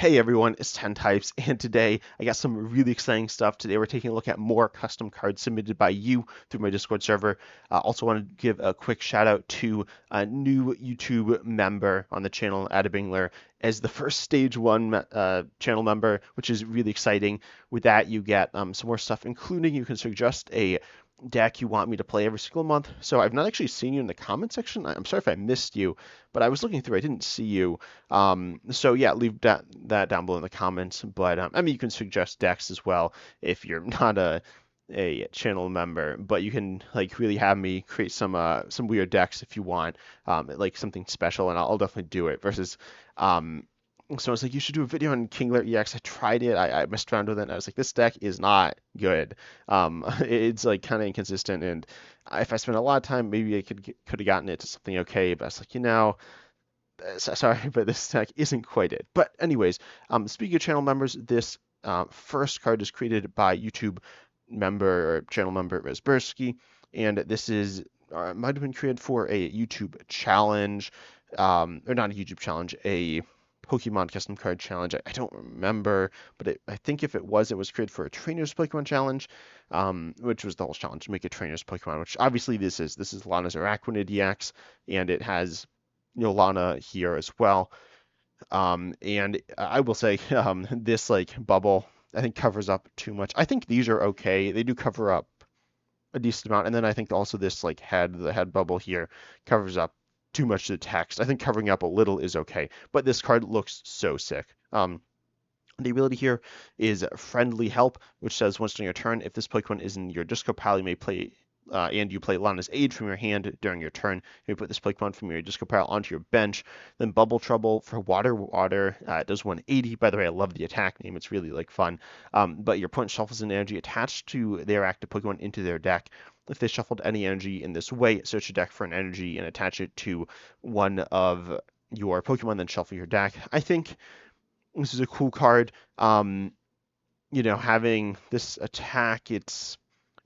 Hey everyone, it's 10 Types, and today I got some really exciting stuff. Today we're taking a look at more custom cards submitted by you through my Discord server. Also want to give a quick shout out to a new YouTube member on the channel, Adabingler, as the first stage one channel member, which is really exciting. With that, you get some more stuff, including you can suggest a deck you want me to play every single month. So I've not actually seen you in the comment section. I'm sorry if I missed you, but I was looking through, I didn't see you. So yeah, leave that down below in the comments. But I mean, you can suggest decks as well if you're not a channel member. But you can like really have me create some weird decks if you want, like something special, and I'll definitely do it. Versus so I was like, you should do a video on Kingler EX. I tried it. I messed around with it. And I was like, this deck is not good. It's like kind of inconsistent. And if I spent a lot of time, maybe I could have gotten it to something okay. But I was like, sorry, but this deck isn't quite it. But anyways, speaking of channel members, this first card is created by YouTube member or channel member Resbursky, and this is might have been created for a YouTube challenge, or not a YouTube challenge, a Pokemon custom card challenge. I don't remember, but I think if it was created for a Trainers Pokemon challenge, which was the whole challenge to make a Trainers Pokemon. Which obviously this is Lana's Araquanid EX, and it has Lana here as well. And I will say this like bubble I think covers up too much. I think these are okay. They do cover up a decent amount, and then I think also this like the head bubble here covers up too much of the text. I think covering up a little is okay, but this card looks so sick. The ability here is Friendly Help, which says once during your turn, if this Pokemon is in your disco pile, you may play and you play Lana's Aid from your hand during your turn. You put this Pokemon from your disco pile onto your bench. Then Bubble Trouble for Water. It does 180. By the way, I love the attack name. It's really like fun. But your opponent shuffles an energy attached to their active Pokemon into their deck. If they shuffled any energy in this way, search your deck for an energy and attach it to one of your Pokemon, then shuffle your deck. I think this is a cool card. Having this attack, it's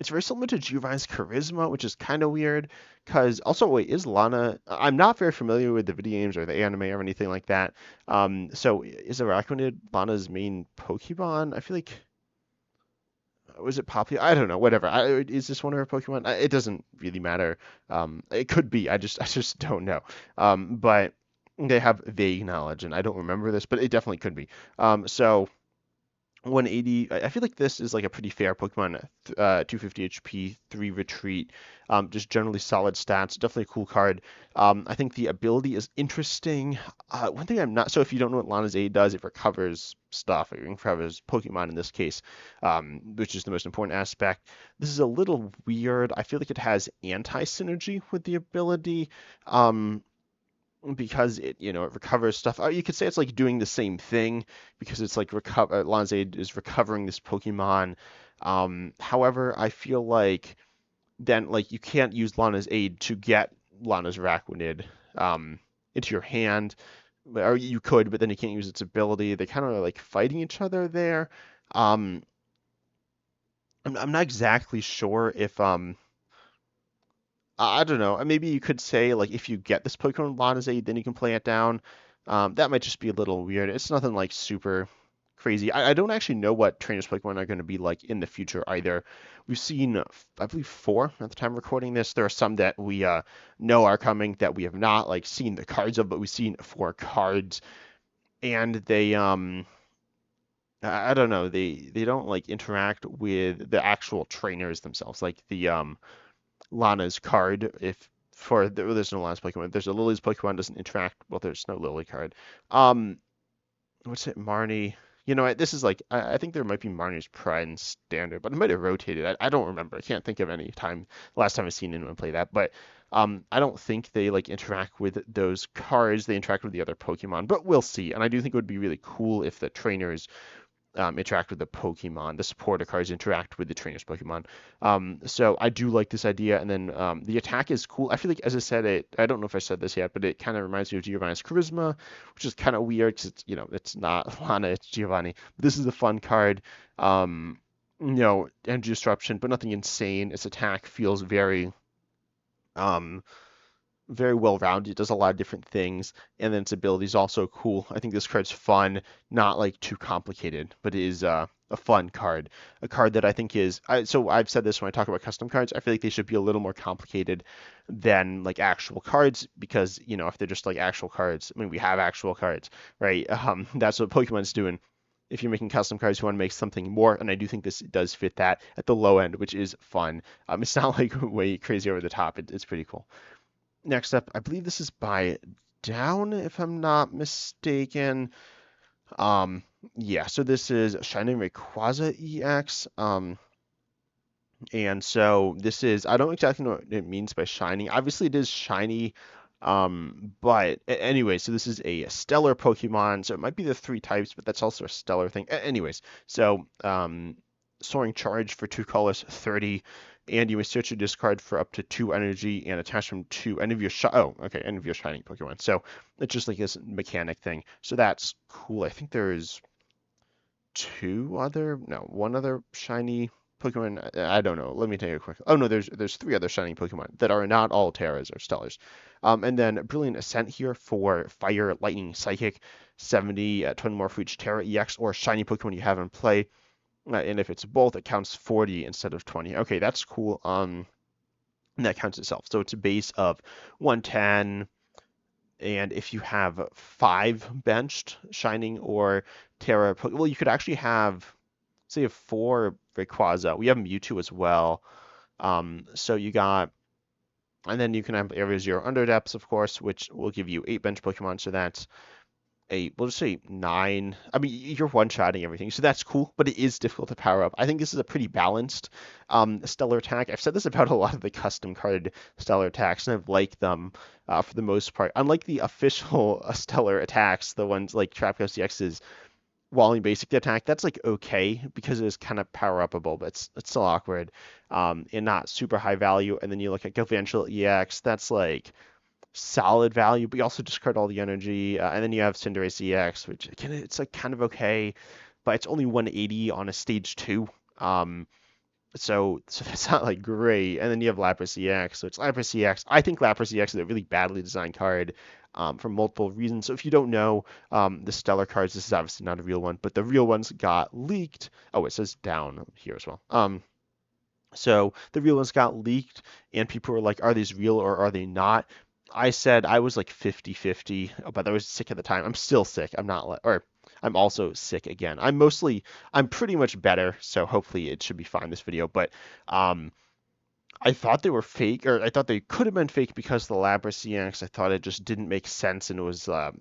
very similar to Giovanni's Charisma, which is kind of weird. Because also, wait, is Lana? I'm not very familiar with the video games or the anime or anything like that. So is Araquanid Lana's main Pokemon? I feel like was it popular? I don't know. Whatever. Is this one of her Pokemon? It doesn't really matter. It could be. I just don't know. But they have vague knowledge, and I don't remember this, but it definitely could be. So 180. I feel like this is like a pretty fair Pokemon. 250 HP, 3 retreat, just generally solid stats. Definitely a cool card. I think the ability is interesting. One thing I'm not so if you don't know what Lana's Aid does, it recovers stuff. It recovers Pokemon in this case, which is the most important aspect. This is a little weird. I feel like it has anti-synergy with the ability. Because it recovers stuff. You could say it's like doing the same thing because it's like Lana's Aid is recovering this Pokemon. However, I feel like then like you can't use Lana's Aid to get Lana's Araquanid into your hand, or you could, but then you can't use its ability. They kind of are like fighting each other there. Um, I'm not exactly sure if I don't know. Maybe you could say like if you get this Pokemon Lana's Aid, then you can play it down. That might just be a little weird. It's nothing like super crazy. I don't actually know what trainers Pokemon are going to be like in the future either. We've seen, I believe, 4 at the time of recording this. There are some that we know are coming that we have not like seen the cards of, but we've seen 4 cards, and they I don't know. They don't like interact with the actual trainers themselves, like the Lana's card. If for there's no Lana's Pokemon, if there's a Lily's Pokemon doesn't interact. Well, there's no Lily card. Um, what's it, Marnie? This is like I think there might be Marnie's Pride and Standard, but it might have rotated. I don't remember. I can't think of any time last time I've seen anyone play that. But I don't think they like interact with those cards. They interact with the other Pokemon, but we'll see. And I do think it would be really cool if the trainers interact with the Pokemon. The supporter cards interact with the trainers Pokemon. So I do like this idea. And then the attack is cool. I feel like, as I said, I don't know if I said this yet, but it kind of reminds me of Giovanni's Charisma, which is kind of weird because it's not Lana, it's Giovanni. This is a fun card. Energy disruption, but nothing insane. Its attack feels very um very well rounded. It does a lot of different things, and then its ability is also cool. I think this card's fun, not like too complicated, but it is a fun card. A card that I think is so I've said this when I talk about custom cards. I feel like they should be a little more complicated than like actual cards because if they're just like actual cards, I mean we have actual cards, right? That's what Pokemon's doing. If you're making custom cards, you want to make something more, and I do think this does fit that at the low end, which is fun. It's not like way crazy over the top. It's pretty cool. Next up, I believe this is by Down, if I'm not mistaken. Um, yeah, so this is Shining Rayquaza EX. And so this is, I don't exactly know what it means by shiny. Obviously, it is shiny. But anyway, so this is a stellar Pokemon. So it might be the three types, but that's also a stellar thing. Anyways, so Soaring Charge for 2 colors, 30. And you may search your discard for up to 2 energy and attach them to any of your any of your shining Pokemon. So it's just like this mechanic thing. So that's cool. I think there's one other shiny Pokemon. I don't know. Let me take a quick. Oh no, there's 3 other shiny Pokemon that are not all Terras or Stellars. And then Brilliant Ascent here for Fire, Lightning, Psychic, 70, 20 more for each Terra EX or shiny Pokemon you have in play. And if it's both, it counts 40 instead of 20. Okay, that's cool. And that counts itself. So it's a base of 110. And if you have 5 benched Shining or Terra, well, you could actually have, say, a 4 Rayquaza. We have Mewtwo as well. So you got, and then you can have Area 0 Underdepths, of course, which will give you 8 bench Pokemon. So that's we'll just say 9. I mean, you're one-shotting everything, so that's cool, but it is difficult to power up. I think this is a pretty balanced stellar attack. I've said this about a lot of the custom card stellar attacks, and I've liked them for the most part. Unlike the official stellar attacks, the ones like Trapco CX's Walling Basic attack, that's like okay because it is kind of power upable, but it's still awkward and not super high value. And then you look at Galvantula EX, that's like solid value, but you also discard all the energy. And then you have Cinderace EX, which again, it's like kind of okay, but it's only 180 on a stage 2. So that's not like great. And then you have Lapras EX, so it's Lapras EX. I think Lapras EX is a really badly designed card for multiple reasons. So if you don't know the Stellar cards, this is obviously not a real one, but the real ones got leaked. Oh, it says down here as well. So the real ones got leaked, and people were like, are these real or are they not? I said I was like 50-50, but I was sick at the time. I'm still sick. I'm also sick again. I'm pretty much better, so hopefully it should be fine this video. But I thought they were fake, or I thought they could have been fake because of the Lapras CX. I thought it just didn't make sense and it was a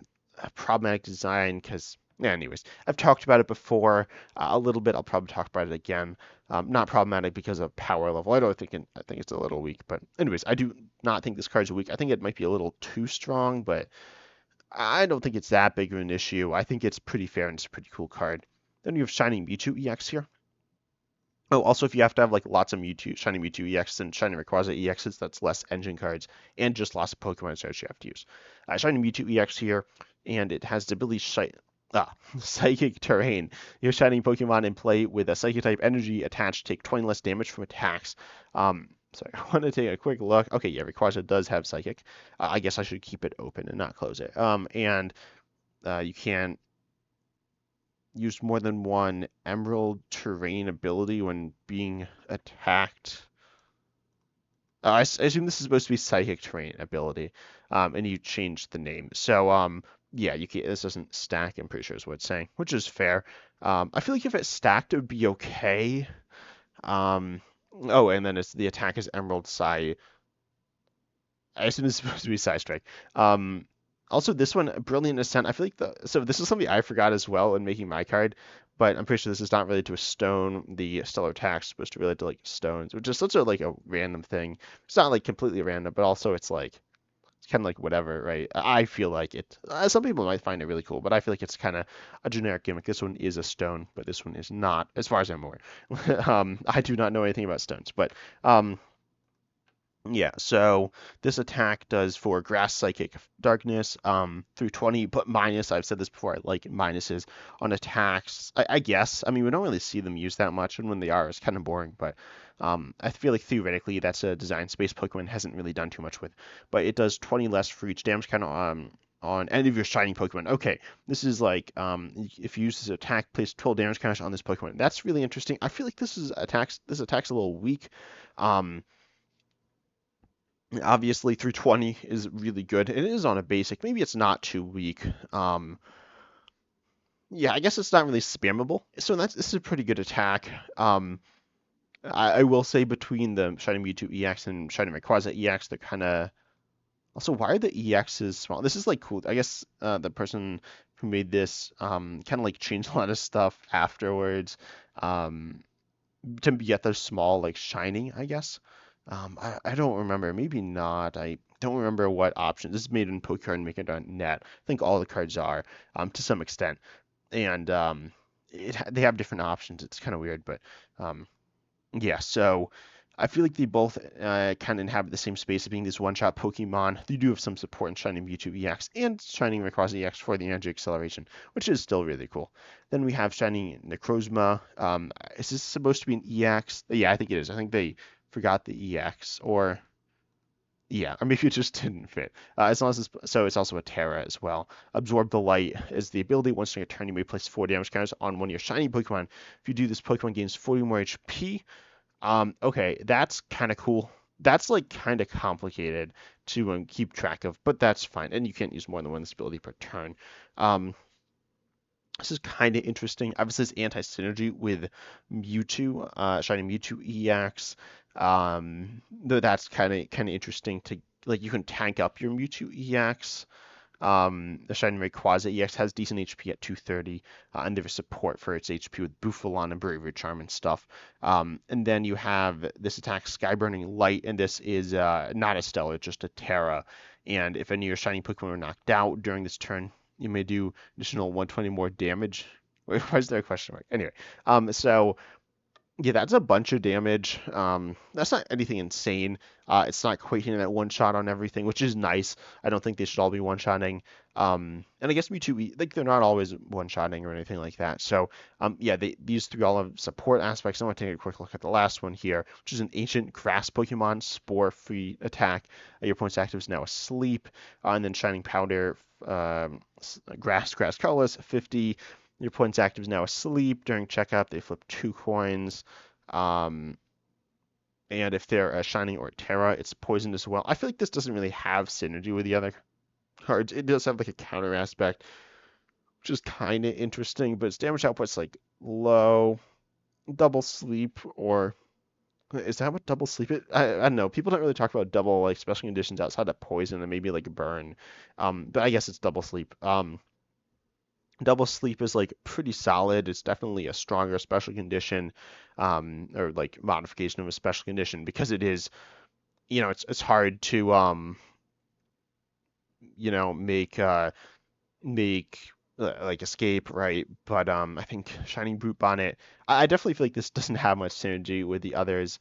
problematic design because, yeah, anyways, I've talked about it before a little bit. I'll probably talk about it again. Not problematic because of power level. I think it's a little weak, but anyways, I do not think this card's weak. I think it might be a little too strong, but I don't think it's that big of an issue. I think it's pretty fair and it's a pretty cool card. Then you have Shining Mewtwo EX here. Oh, also, if you have to have like lots of Shiny Mewtwo EX and Shiny Rayquaza EXs, that's less engine cards and just lots of Pokemon cards you have to use. Shiny Mewtwo EX here, and it has the ability Psychic Terrain. Your Shining Pokemon in play with a Psychic type energy attached take 20 less damage from attacks. Sorry, I want to take a quick look. Okay, yeah, Rayquaza does have Psychic. I guess I should keep it open and not close it. And you can use more than one Emerald Terrain ability when being attacked. I assume this is supposed to be Psychic Terrain ability, and you changed the name. So, yeah, this doesn't stack, I'm pretty sure is what it's saying, which is fair. I feel like if it stacked, it would be okay. Oh, and then the attack is Emerald Psy. I assume this is supposed to be Psy Strike. Also, this one, Brilliant Ascent, I feel like so this is something I forgot as well in making my card, but I'm pretty sure this is not related to a stone. The Stellar Attack is supposed to relate to like stones, which is such a like a random thing. It's not like completely random, but also it's kind of like whatever, right? I feel like it. Some people might find it really cool, but I feel like it's kind of a generic gimmick. This one is a stone, but this one is not, as far as I'm aware. I do not know anything about stones, but Yeah, so this attack does for Grass Psychic Darkness through 20, but minus, I've said this before, I like minuses on attacks. I guess. I mean, we don't really see them used that much, and when they are, it's kind of boring, but I feel like theoretically that's a design space Pokemon hasn't really done too much with. But it does 20 less for each damage kind of on any of your shiny Pokemon. Okay, this is like if you use this attack, place 12 damage counters on this Pokemon. That's really interesting. I feel like this attack's a little weak. Um, Obviously, through 20 is really good. It is on a basic. Maybe it's not too weak. Yeah, I guess it's not really spammable. So this is a pretty good attack. I will say between the Shiny Mewtwo EX and Shiny Rayquaza EX, they're kind of also why are the EXs small? This is like cool. I guess the person who made this kind of like changed a lot of stuff afterwards. Um, to get those small like shiny, I guess. I don't remember. Maybe not. I don't remember what option. This is made in PokeCardMaker.net. I think all the cards are to some extent, and they have different options. It's kind of weird, but um, yeah. So I feel like they both kind of inhabit the same space of being these one-shot Pokemon. They do have some support in Shiny Mewtwo EX and Shiny Rayquaza EX for the energy acceleration, which is still really cool. Then we have Shiny Necrozma. Is this supposed to be an EX? Yeah, I think it is. I think they forgot the EX, or yeah, or maybe it just didn't fit. As long as it's also a Terra as well. Absorb the Light is the ability. Once during a turn, you may place 4 damage counters on one of your shiny Pokemon. If you do this, Pokemon gains 40 more HP. Okay, that's kind of cool. That's like kind of complicated to keep track of, but that's fine. And you can't use more than one ability per turn. Um, this is kind of interesting. Obviously, it's anti-synergy with Mewtwo, Shiny Mewtwo EX. Though that's kind of interesting to like you can tank up your Mewtwo EX. The Shiny Rayquaza EX has decent HP at 230, and there's support for its HP with Buffalan and Bravery Charm and stuff. And then you have this attack, Skyburning Light, and this is not a Stellar, just a Terra. And if any of your shiny Pokemon are knocked out during this turn, you may do additional 120 more damage. Wait, why is there a question mark? Anyway, so yeah, that's a bunch of damage. That's not anything insane. It's not quite hitting that one shot on everything, which is nice. I don't think they should all be one shotting. And I guess Mewtwo, like they're not always one shotting or anything like that. So, yeah, these three all have support aspects. I want to take a quick look at the last one here, which is an ancient grass Pokemon, spore-free attack. Your opponent's active is now asleep, and then Shining Powder, grass colorless, 50. Your opponent's active is now asleep. During checkup, they flip 2 coins. Um, and if they're a Shining or a Terra, it's poisoned as well. I feel like this doesn't really have synergy with the other cards. It does have like a counter aspect, which is kind of interesting, but its damage output's like low. Double sleep, or is that what double sleep is? I don't know. People don't really talk about double like special conditions outside of poison and maybe like burn. But I guess it's double sleep. Double sleep is like pretty solid. It's definitely a stronger special condition, or like modification of a special condition because it is, it's hard to make like escape, right? But I think Shining Brute Bonnet, I definitely feel like this doesn't have much synergy with the others.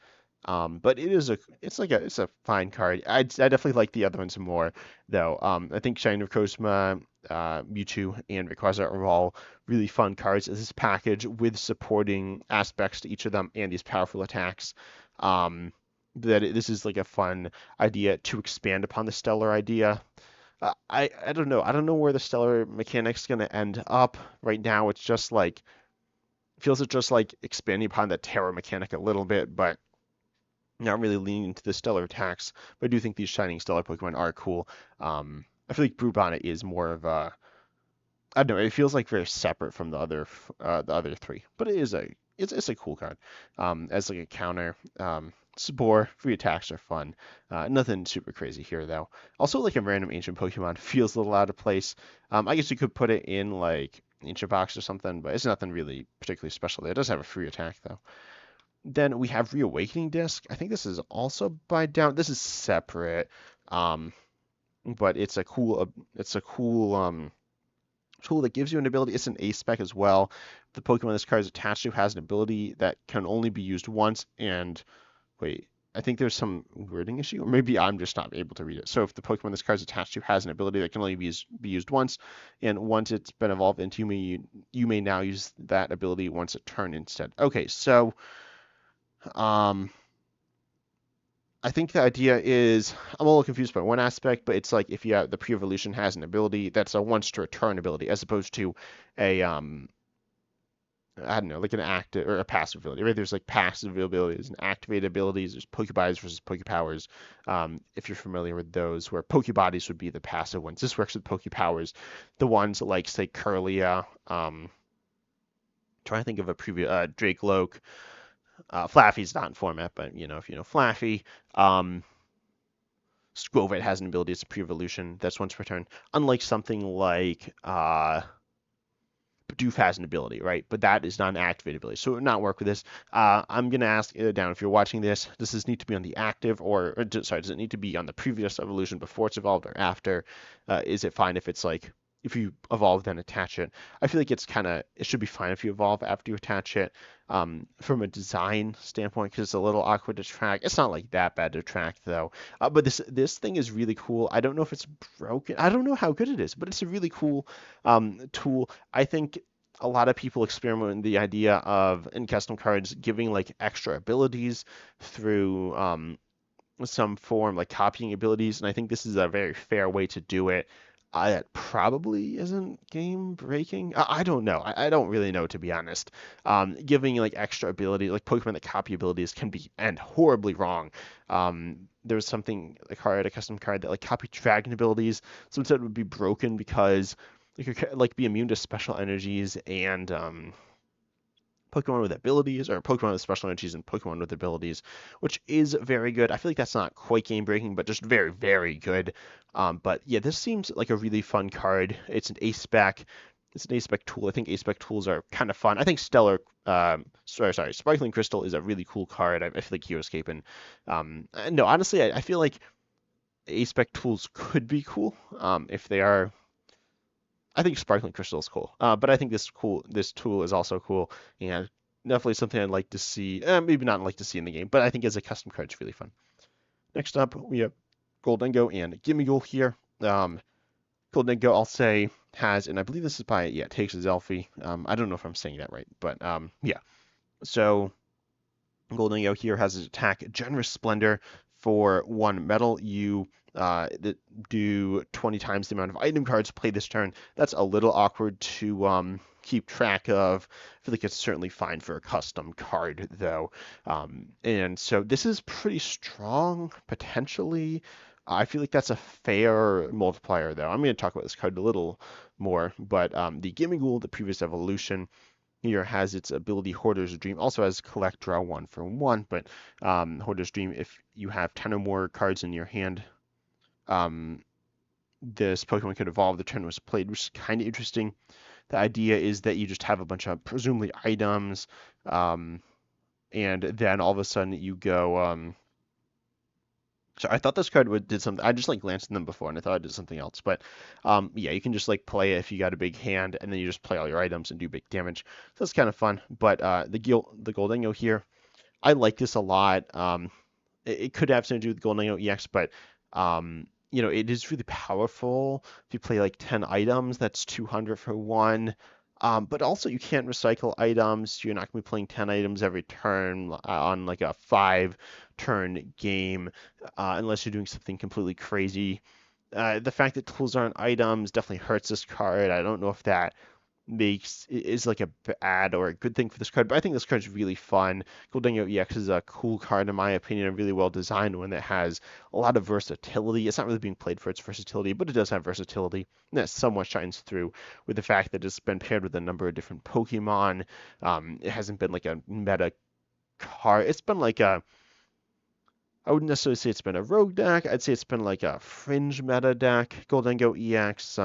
But it's a fine card. I definitely like the other ones more though. I think Shining Cosma, Mewtwo, and Rayquaza are all really fun cards as this package with supporting aspects to each of them and these powerful attacks. Um, this is like a fun idea to expand upon the Stellar idea. I don't know. I don't know where the stellar mechanic's gonna end up. Right now, it's just like feels it's just like expanding upon the terror mechanic a little bit, but not really leaning into the stellar attacks. But I do think these shining stellar Pokemon are cool. I feel like Brubana is more of a I don't know. It feels like very separate from the other three, but it's a cool card. As like a counter. Spore, free attacks are fun. Nothing super crazy here though. Also, like a random ancient Pokemon feels a little out of place. I guess you could put it in like ancient box or something, but it's nothing really particularly special there. It does have a free attack though. Then we have Reawakening Disc. I think this is also by down. This is separate, um, but it's a cool tool that gives you an ability. It's an A spec as well. The Pokemon this card is attached to has an ability that can only be used once. And wait. I think there's some wording issue, or maybe I'm just not able to read it. So if the Pokemon this card is attached to has an ability that can only be used once, and once it's been evolved into you may now use that ability once a turn instead. Okay, so um, I think the idea is I'm a little confused by one aspect, but it's like if you have the pre-evolution has an ability that's a once to return ability, as opposed to a I don't know, like an active or a passive ability, right? There's like passive abilities and activated abilities. There's Pokebodies versus Pokepowers. If you're familiar with those, where Pokebodies would be the passive ones. This works with Pokepowers, the ones like say Curlia. Trying to think of a previous Drake Loke. Flaffy's not in format, but if you know Flaffy. Skwovet has an ability. It's a pre-evolution. That's once per turn. Unlike something like Bidoof has an ability, right? But that is not an activated ability, so it would not work with this. I'm gonna ask down if you're watching this. Does this need to be on the active, sorry? Does it need to be on the previous evolution before it's evolved or after? Is it fine if it's like if you evolve then attach it? I feel like it should be fine if you evolve after you attach it. From a design standpoint, because it's a little awkward to track. It's not like that bad to track though. But this thing is really cool. I don't know if it's broken. I don't know how good it is, but it's a really cool tool. I think a lot of people experiment with the idea of in custom cards giving like extra abilities through some form like copying abilities, and I think this is a very fair way to do it. It probably isn't game breaking. I don't know. I don't really know, to be honest. Giving like extra ability, like Pokemon that copy abilities can be end horribly wrong. There was something a custom card that like copied dragon abilities. Some said it would be broken because you could like be immune to special energies and Pokemon with abilities, or Pokemon with special energies and Pokemon with abilities, which is very good. I feel like that's not quite game breaking, but just very, very good. But yeah, this seems like a really fun card. It's an ace spec. It's an ace spec tool. I think ace spec tools are kind of fun. I think Stellar, sorry, Sparkling Crystal is a really cool card. I feel like Heroescape no, honestly, I feel like ace spec tools could be cool if they are. I think Sparkling Crystal is cool, but I think this tool is also cool, and definitely something I'd like to see. Maybe not like to see in the game, but I think as a custom card, it's really fun. Next up, we have Gholdengo and Gimmighoul here. Gholdengo, I'll say, has, and I believe this is by, yeah, takes a Zelfie. I don't know if I'm saying that right, but yeah. So Gholdengo here has his attack Generous Splendor for 1 metal. You do 20 times the amount of item cards played this turn. That's a little awkward to keep track of. I feel like it's certainly fine for a custom card though. And so this is pretty strong potentially. I feel like that's a fair multiplier though. I'm going to talk about this card a little more, but the Gimmighoul, the previous evolution, here has its ability Hoarder's Dream, also has collect draw 1 for 1, but Hoarder's Dream, if you have 10 or more cards in your hand, this Pokemon could evolve the turn it was played, which is kind of interesting. The idea is that you just have a bunch of presumably items, and then all of a sudden you go. So I thought this card did something. I just like glanced at them before, and I thought it did something else. But yeah, you can just like play it if you got a big hand, and then you just play all your items and do big damage. So that's kind of fun. But the Gholdengo here, I like this a lot. It could have something to do with Gholdengo EX, but it is really powerful. If you play like 10 items, that's 200 for 1. But also you can't recycle items. You're not going to be playing 10 items every turn on like a 5-turn game unless you're doing something completely crazy. The fact that tools aren't items definitely hurts this card. I don't know if that is like a bad or a good thing for this card, but I think this card is really fun. Gholdengo EX is a cool card in my opinion, a really well designed one that has a lot of versatility. It's not really being played for its versatility, but it does have versatility, and that somewhat shines through with the fact that it's been paired with a number of different Pokemon. It hasn't been like a meta card. It's been like I wouldn't necessarily say it's been a rogue deck. I'd say it's been like a fringe meta deck. Gholdengo EX.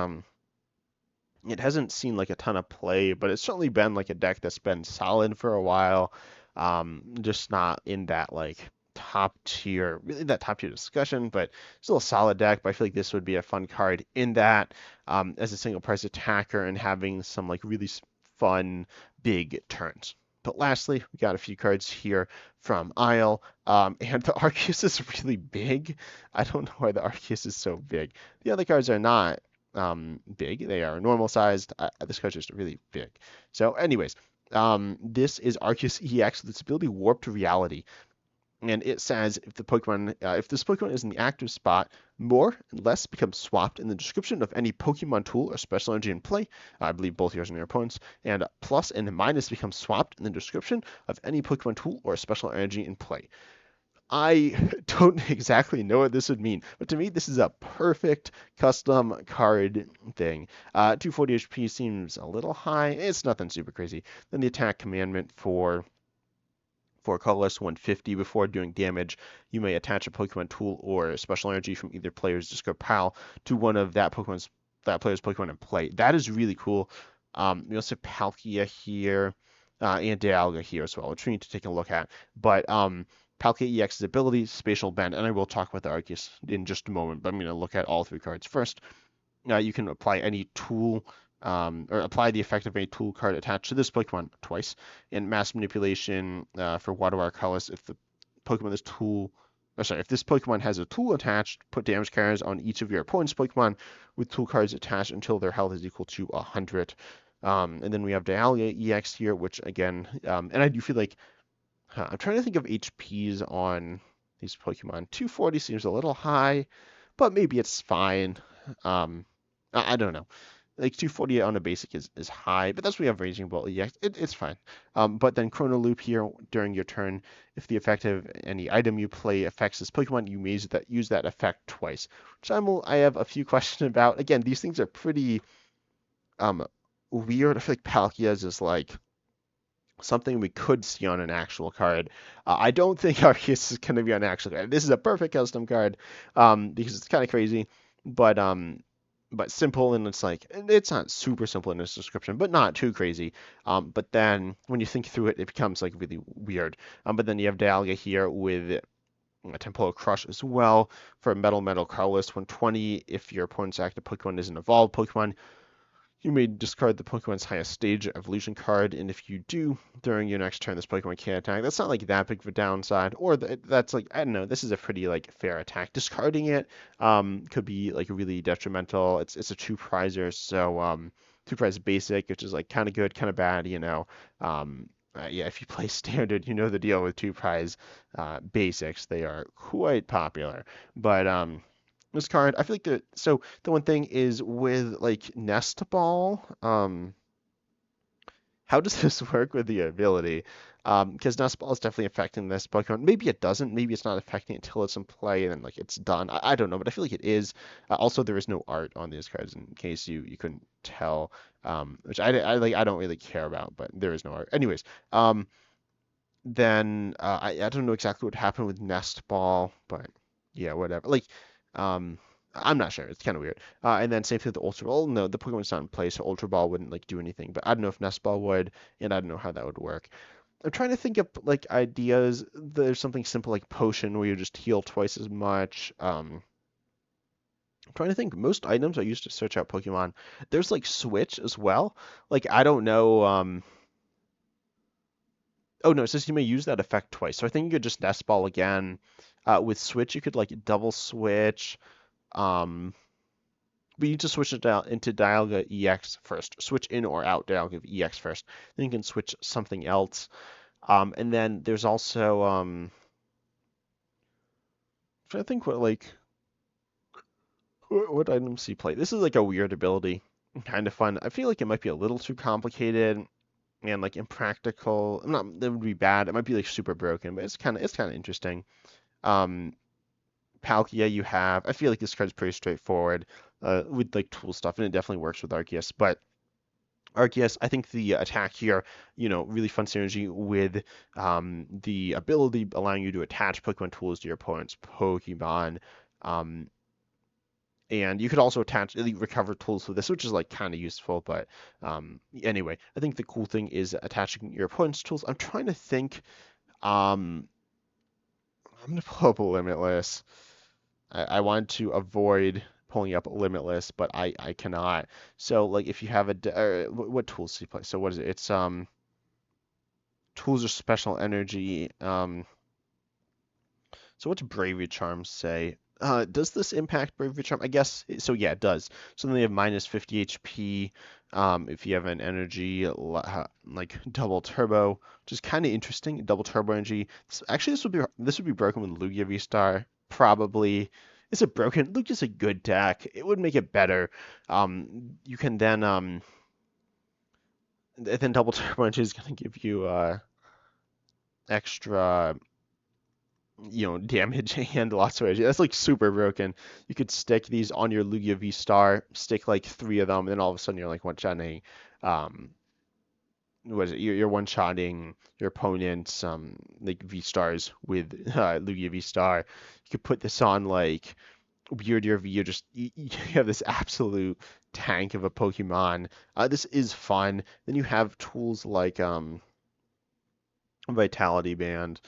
It hasn't seen like a ton of play, but it's certainly been like a deck that's been solid for a while. Just not in that like really that top tier discussion, but still a solid deck. But I feel like this would be a fun card in that as a single price attacker and having some like really fun big turns. But lastly, we got a few cards here from Isle, and the Arceus is really big. I don't know why the Arceus is so big. The other cards are not big; they are normal sized. This card's just really big. So, anyways, this is Arceus EX with its ability Warped Reality. And it says if this Pokemon is in the active spot, more and less becomes swapped in the description of any Pokemon tool or special energy in play. I believe both yours and your opponents. And plus and minus becomes swapped in the description of any Pokemon tool or special energy in play. I don't exactly know what this would mean, but to me, this is a perfect custom card thing. 240 HP seems a little high. It's nothing super crazy. Then the attack commandment for colorless 150 before doing damage, you may attach a Pokemon tool or special energy from either player's discard pile to one of that player's Pokemon in play. That is really cool. We also have Palkia here and Dialga here as well, which we need to take a look at. But Palkia EX's ability, Spatial Bend, and I will talk about the Arceus in just a moment, but I'm going to look at all three cards first. You can apply any tool or apply the effect of a tool card attached to this Pokemon twice. In Mass Manipulation for Water Colors, if the Pokemon this tool, or sorry, if this Pokemon has a tool attached, put damage cards on each of your opponent's Pokemon with tool cards attached until their health is equal to 100. And then we have Dialga EX here, which again, and I do feel like I'm trying to think of HPs on these Pokemon. 240 seems a little high, but maybe it's fine. I don't know. Like 240 on a basic is high, but that's what we have Raging Bolt EX. It's fine. But then Chrono Loop here during your turn, if the effect of any item you play affects this Pokemon, you may use that effect twice, which I have a few questions about. Again, these things are pretty weird. I feel like Palkia's is like something we could see on an actual card. I don't think Arceus is going to be on an actual card. This is a perfect custom card because it's kind of crazy, but simple, and it's not super simple in its description, but not too crazy. But then when you think through it, it becomes like really weird. But then you have Dialga here with a Temporal Crush as well for a Metal Colorless 120. If your opponent's active Pokemon is an evolved Pokemon, you may discard the Pokemon's highest stage evolution card, and if you do, during your next turn, this Pokemon can't attack. That's not like that big of a downside, or that's like, I don't know, this is a pretty like fair attack. Discarding it could be like really detrimental. It's a two prizer, so two prize basic, which is like kind of good, kind of bad, you know. Yeah, if you play standard, you know the deal with two prize basics. They are quite popular, but this card, I feel like the one thing is with like Nest Ball, how does this work with the ability? Because Nest Ball is definitely affecting this Pokemon. Maybe it doesn't. Maybe it's not affecting it until it's in play and then like it's done. I don't know, but I feel like it is. Also, there is no art on these cards in case you couldn't tell, which I don't really care about, but there is no art. Anyways, then I don't know exactly what happened with Nest Ball, but yeah, whatever. Like, I'm not sure. It's kind of weird. And then same thing with the Ultra Ball. No, the Pokemon's not in place, so Ultra Ball wouldn't like do anything. But I don't know if Nest Ball would, and I don't know how that would work. I'm trying to think of like ideas. There's something simple like Potion where you just heal twice as much. I'm trying to think. Most items are used to search out Pokemon. There's like Switch as well. Like I don't know. Oh no, it says you may use that effect twice. So I think you could just Nest Ball again. With Switch, you could like double switch. Um, but you need to switch it out into Dialga EX first. Switch in or out Dialga EX first. Then you can switch something else. And then there's also I think what items do you play? This is like a weird ability, kind of fun. I feel like it might be a little too complicated and like impractical. I'm not that would be bad. It might be like super broken, but it's kind of interesting. Um, Palkia you have. I feel like this card's pretty straightforward with like tool stuff, and it definitely works with Arceus. But Arceus, I think the attack here, really fun synergy with the ability allowing you to attach Pokemon tools to your opponent's Pokemon. Um, and you could also attach recover tools with this, which is like kind of useful. But anyway, I think the cool thing is attaching your opponent's tools. I'm trying to think. I'm gonna pull up Limitless. I want to avoid pulling up Limitless, but I cannot. So like if you have what tools do you play? So what is it? It's tools or special energy. So what's Bravery Charm say? Does this impact Bravery Charm? I guess so. Yeah, it does. So then they have minus 50 HP. If you have an energy like double turbo, which is kind of interesting. Double turbo energy. Actually, this would be broken with Lugia V Star. Probably. Is it broken? Lugia's a good deck. It would make it better. You can then double turbo energy is going to give you extra damage and lots of energy. That's like super broken. You could stick these on your Lugia V Star, stick like three of them, and then all of a sudden you're like one-shotting, what is it? You're one-shotting your opponent's like V Stars with Lugia V Star. You could put this on like Weird Year V. You have this absolute tank of a Pokemon. This is fun. Then you have tools like Vitality Band,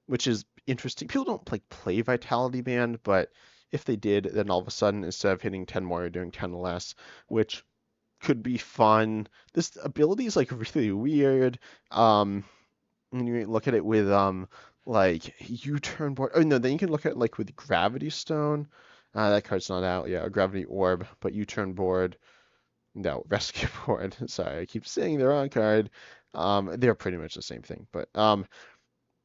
which is interesting. People don't like play Vitality Band, but if they did, then all of a sudden instead of hitting 10 more, you're doing 10 less, which could be fun. This ability is like really weird. And you look at it with like U-turn board. Oh no, then you can look at it like with Gravity Stone. That card's not out. Yeah, a Gravity Orb, but U-turn board. No, Rescue Board. Sorry, I keep saying the wrong card. They're pretty much the same thing, but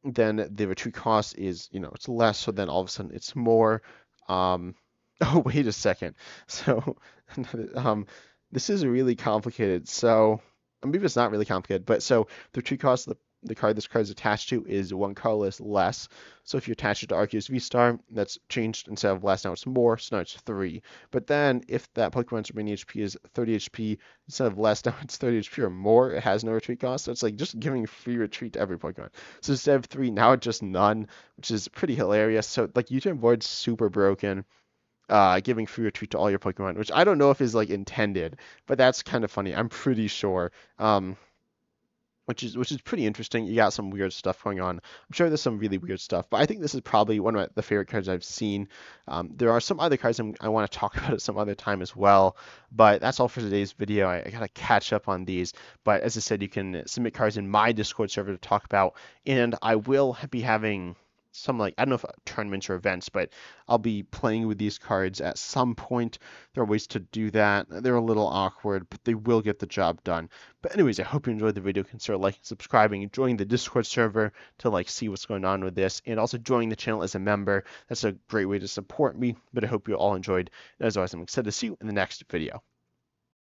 then the retreat cost is, it's less, so then all of a sudden it's more. Oh, wait a second. So, this is really complicated. So, maybe it's not really complicated, but so the retreat cost of the card this card is attached to is one colorless less. So if you attach it to Arceus V-Star, that's changed instead of less, now it's more, so now it's 3. But then if that Pokemon's remaining HP is 30 HP, instead of less, now it's 30 HP or more, it has no retreat cost. So it's like just giving free retreat to every Pokemon. So instead of 3, now it's just none, which is pretty hilarious. So like U-turn board's super broken. Giving free retreat to all your Pokemon, which I don't know if is like intended, but that's kind of funny. I'm pretty sure. Which is pretty interesting. You got some weird stuff going on. I'm sure there's some really weird stuff, but I think this is probably one of the favorite cards I've seen. There are some other cards I want to talk about at some other time as well, but that's all for today's video. I gotta catch up on these, but as I said, you can submit cards in my Discord server to talk about, and I will be having some, like, I don't know if tournaments or events, but I'll be playing with these cards at some point. There are ways to do that. They're a little awkward, but they will get the job done. But anyways, I hope you enjoyed the video. Consider liking, subscribing, joining the Discord server to like see what's going on with this, and also joining the channel as a member. That's a great way to support me. But I hope you all enjoyed. And as always, I'm excited to see you in the next video.